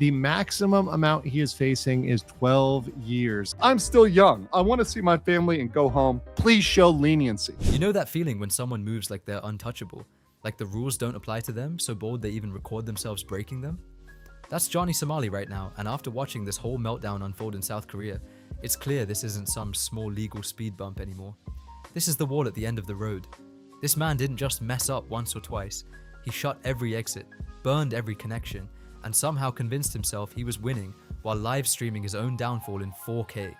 The maximum amount he is facing is 12 years. I'm still young. I want to see my family and go home. Please show leniency. You know that feeling when someone moves like they're untouchable? Like the rules don't apply to them, so bold they even record themselves breaking them? That's Johnny Somali right now, and after watching this whole meltdown unfold in South Korea, it's clear this isn't some small legal speed bump anymore. This is the wall at the end of the road. This man didn't just mess up once or twice. He shut every exit, burned every connection, and somehow convinced himself he was winning while live streaming his own downfall in 4K.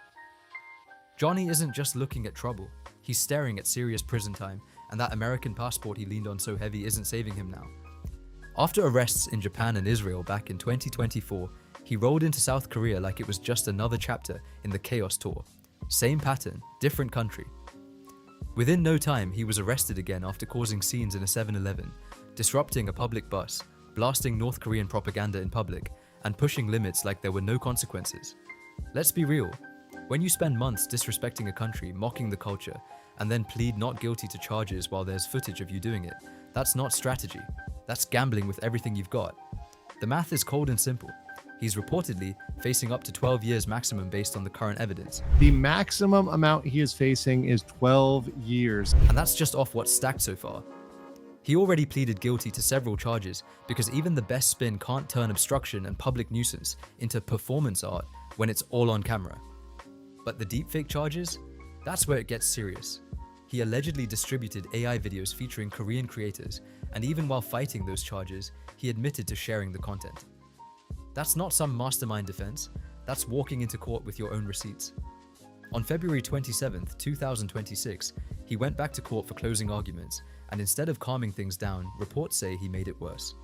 Johhny isn't just looking at trouble, he's staring at serious prison time, and that American passport he leaned on so heavy isn't saving him now. After arrests in Japan and Israel back in 2024, he rolled into South Korea like it was just another chapter in the Chaos Tour. Same pattern, different country. Within no time, he was arrested again after causing scenes in a 7-Eleven, disrupting a public bus, blasting North Korean propaganda in public, and pushing limits like there were no consequences. Let's be real. When you spend months disrespecting a country, mocking the culture, and then plead not guilty to charges while there's footage of you doing it, that's not strategy. That's gambling with everything you've got. The math is cold and simple. He's reportedly facing up to 12 years maximum based on the current evidence. The maximum amount he is facing is 12 years. And that's just off what's stacked so far. He already pleaded guilty to several charges because even the best spin can't turn obstruction and public nuisance into performance art when it's all on camera. But the deepfake charges? That's where it gets serious. He allegedly distributed AI videos featuring Korean creators, and even while fighting those charges, he admitted to sharing the content. That's not some mastermind defense, that's walking into court with your own receipts. On February 27, 2026, he went back to court for closing arguments, and instead of calming things down, reports say he made it worse.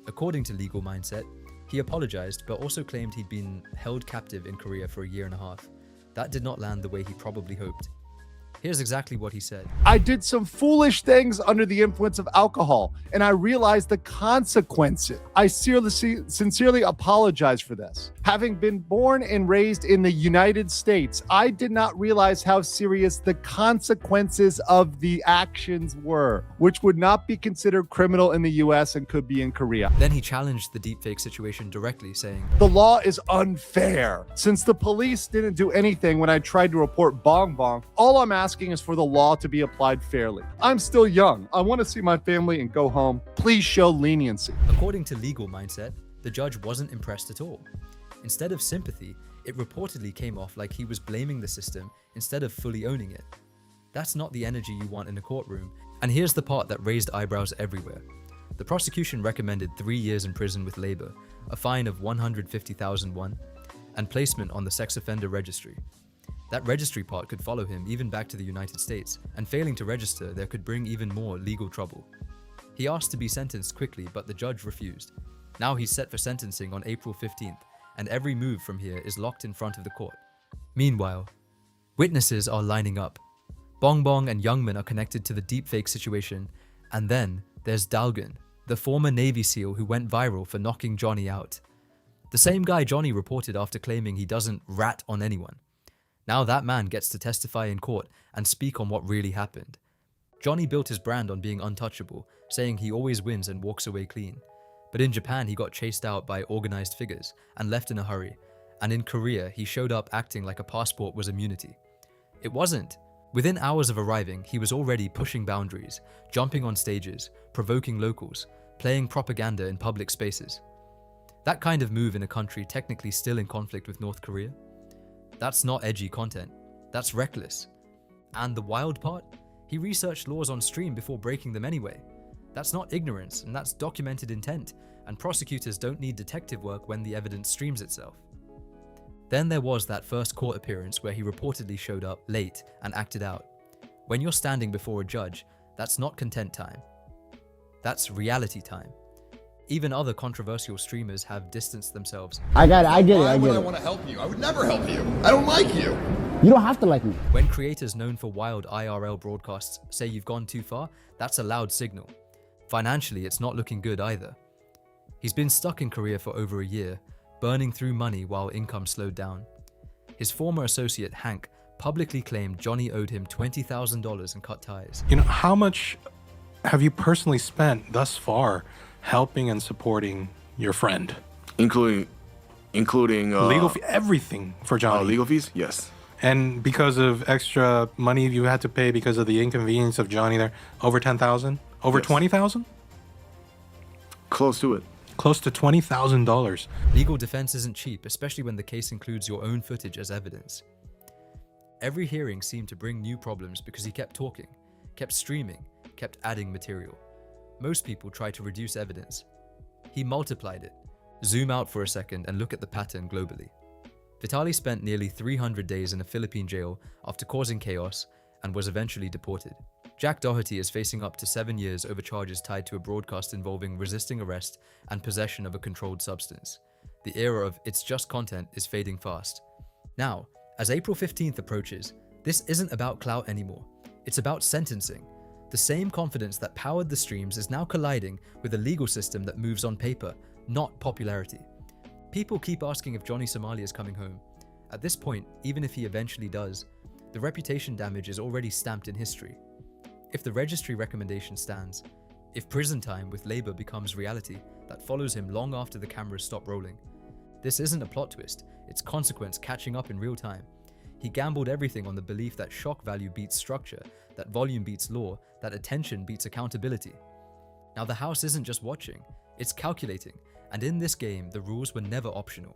According to Legal Mindset, he apologized but also claimed he'd been held captive in Korea for a year and a half. That did not land the way he probably hoped. Here's exactly what he said. I did some foolish things under the influence of alcohol, and I realized the consequences. I sincerely apologize for this. Having been born and raised in the United States, I did not realize how serious the consequences of the actions were, which would not be considered criminal in the US and could be in Korea. Then he challenged the deepfake situation directly, saying, "The law is unfair. Since the police didn't do anything when I tried to report Bong Bong, all I'm asking is for the law to be applied fairly. I'm still young. I want to see my family and go home. Please show leniency." According to Legal Mindset, the judge wasn't impressed at all. Instead of sympathy, it reportedly came off like he was blaming the system instead of fully owning it. That's not the energy you want in a courtroom, and here's the part that raised eyebrows everywhere. The prosecution recommended 3 years in prison with labor, a fine of 150,000 won, and placement on the sex offender registry. That registry part could follow him even back to the United States, and failing to register there could bring even more legal trouble. He asked to be sentenced quickly, but the judge refused. Now he's set for sentencing on April 15th, and every move from here is locked in front of the court. Meanwhile, witnesses are lining up. Bong Bong and Youngman are connected to the deepfake situation, and then there's Dalgan, the former Navy SEAL who went viral for knocking Johhny out. The same guy Johhny reported after claiming he doesn't rat on anyone. Now that man gets to testify in court and speak on what really happened. Johhny built his brand on being untouchable, saying he always wins and walks away clean. But in Japan, he got chased out by organized figures and left in a hurry. And in Korea, he showed up acting like a passport was immunity. It wasn't. Within hours of arriving, he was already pushing boundaries, jumping on stages, provoking locals, playing propaganda in public spaces. That kind of move in a country technically still in conflict with North Korea? That's not edgy content. That's reckless. And the wild part? He researched laws on stream before breaking them anyway. That's not ignorance, and that's documented intent, and prosecutors don't need detective work when the evidence streams itself. Then there was that first court appearance where he reportedly showed up late and acted out. When you're standing before a judge, that's not content time. That's reality time. Even other controversial streamers have distanced themselves. I get it. Why would I want to help you? I would never help you. I don't like you. You don't have to like me. When creators known for wild IRL broadcasts say you've gone too far, that's a loud signal. Financially, it's not looking good either. He's been stuck in Korea for over a year, burning through money while income slowed down. His former associate, Hank, publicly claimed Johhny owed him $20,000 and cut ties. You know, how much have you personally spent thus far helping and supporting your friend? Including including Legal fee, everything for Johnny. legal fees. Yes. And because of extra money you had to pay because of the inconvenience of Johnny there, over 10,000? Over Yes. 20,000? Close to it. Close to $20,000. Legal defense isn't cheap, especially when the case includes your own footage as evidence. Every hearing seemed to bring new problems because he kept talking, kept streaming, kept adding material. Most people try to reduce evidence. He multiplied it. Zoom out for a second and look at the pattern globally. Vitali spent nearly 300 days in a Philippine jail after causing chaos and was eventually deported. Jack Doherty is facing up to 7 years over charges tied to a broadcast involving resisting arrest and possession of a controlled substance. The era of "it's just content" is fading fast. Now, as April 15th approaches, this isn't about clout anymore. It's about sentencing. The same confidence that powered the streams is now colliding with a legal system that moves on paper, not popularity. People keep asking if Johnny Somali is coming home. At this point, even if he eventually does, the reputation damage is already stamped in history. If the registry recommendation stands, if prison time with labor becomes reality that follows him long after the cameras stop rolling, this isn't a plot twist, it's consequence catching up in real time. He gambled everything on the belief that shock value beats structure, that volume beats law, that attention beats accountability. Now the House isn't just watching, it's calculating, and in this game, the rules were never optional.